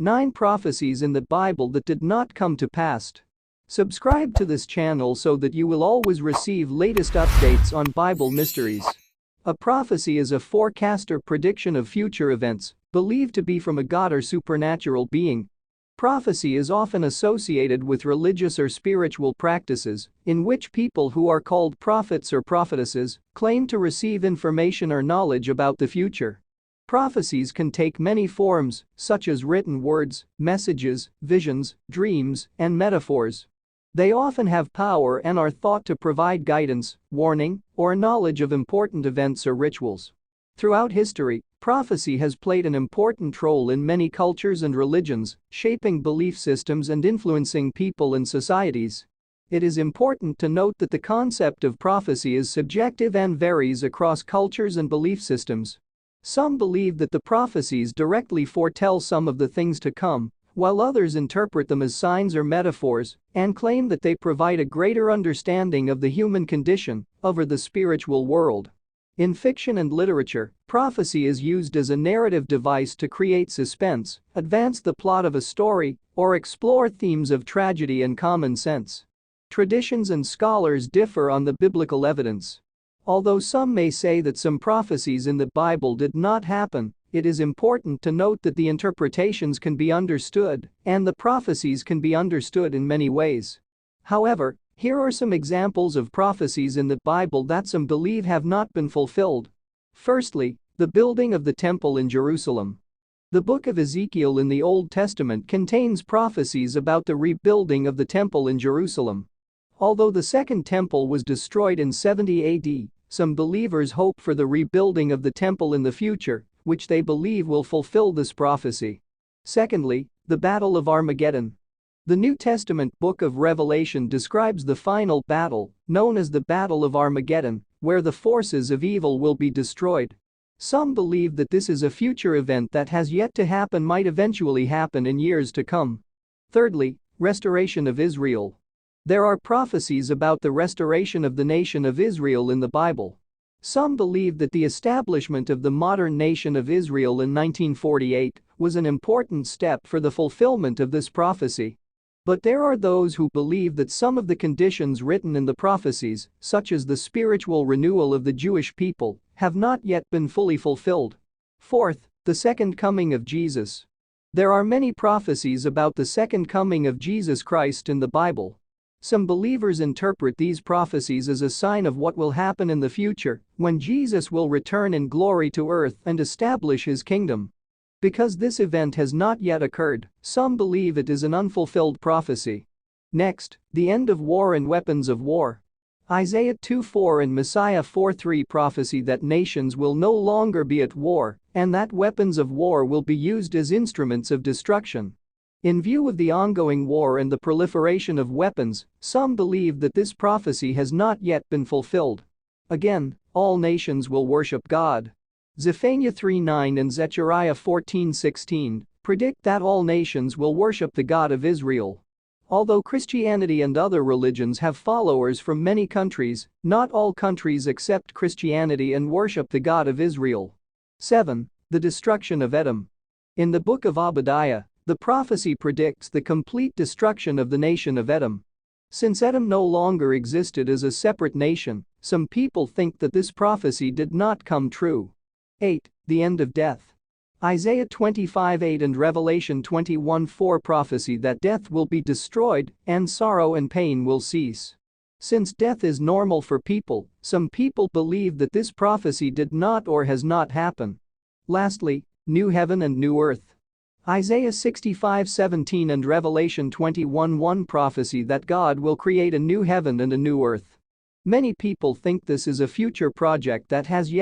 9 prophecies in the Bible that did not come to pass. Subscribe to this channel so that you will always receive latest updates on Bible mysteries. A prophecy is a forecast or prediction of future events, believed to be from a god or supernatural being. Prophecy is often associated with religious or spiritual practices, in which people who are called prophets or prophetesses claim to receive information or knowledge about the future. Prophecies can take many forms, such as written words, messages, visions, dreams, and metaphors. They often have power and are thought to provide guidance, warning, or knowledge of important events or rituals. Throughout history, prophecy has played an important role in many cultures and religions, shaping belief systems and influencing people and societies. It is important to note that the concept of prophecy is subjective and varies across cultures and belief systems. Some believe that the prophecies directly foretell some of the things to come, while others interpret them as signs or metaphors and claim that they provide a greater understanding of the human condition or the spiritual world. In fiction and literature, prophecy is used as a narrative device to create suspense, advance the plot of a story, or explore themes of tragedy and common sense. Traditions and scholars differ on the biblical evidence. Although some may say that some prophecies in the Bible did not happen, it is important to note that the interpretations can be understood and the prophecies can be understood in many ways. However, here are some examples of prophecies in the Bible that some believe have not been fulfilled. Firstly, the building of the temple in Jerusalem. The book of Ezekiel in the Old Testament contains prophecies about the rebuilding of the temple in Jerusalem. Although the Second Temple was destroyed in 70 AD, some believers hope for the rebuilding of the temple in the future, which they believe will fulfill this prophecy. Secondly, the Battle of Armageddon. The New Testament book of Revelation describes the final battle, known as the Battle of Armageddon, where the forces of evil will be destroyed. Some believe that this is a future event that has yet to happen, might eventually happen in years to come. Thirdly, restoration of Israel. There are prophecies about the restoration of the nation of Israel in the Bible. Some believe that the establishment of the modern nation of Israel in 1948 was an important step for the fulfillment of this prophecy. But there are those who believe that some of the conditions written in the prophecies, such as the spiritual renewal of the Jewish people, have not yet been fully fulfilled. Fourth, the second coming of Jesus. There are many prophecies about the second coming of Jesus Christ in the Bible. Some believers interpret these prophecies as a sign of what will happen in the future, when Jesus will return in glory to earth and establish his kingdom. Because this event has not yet occurred, some believe it is an unfulfilled prophecy. Next, the end of war and weapons of war. Isaiah 2:4 and Messiah 4:3 prophesy that nations will no longer be at war and that weapons of war will be used as instruments of destruction. In view of the ongoing war and the proliferation of weapons, some believe that this prophecy has not yet been fulfilled. Again, all nations will worship God. Zephaniah 3:9 and Zechariah 14:16 predict that all nations will worship the God of Israel. Although Christianity and other religions have followers from many countries, not all countries accept Christianity and worship the God of Israel. 7. The destruction of Edom. In the book of Obadiah, the prophecy predicts the complete destruction of the nation of Edom. Since Edom no longer existed as a separate nation, some people think that this prophecy did not come true. 8. The end of death. Isaiah 25:8 and Revelation 21:4 prophesy that death will be destroyed and sorrow and pain will cease. Since death is normal for people, some people believe that this prophecy did not or has not happened. Lastly, new heaven and new earth. Isaiah 65:17 and Revelation 21:1 prophesy that God will create a new heaven and a new earth. Many people think this is a future project that has yet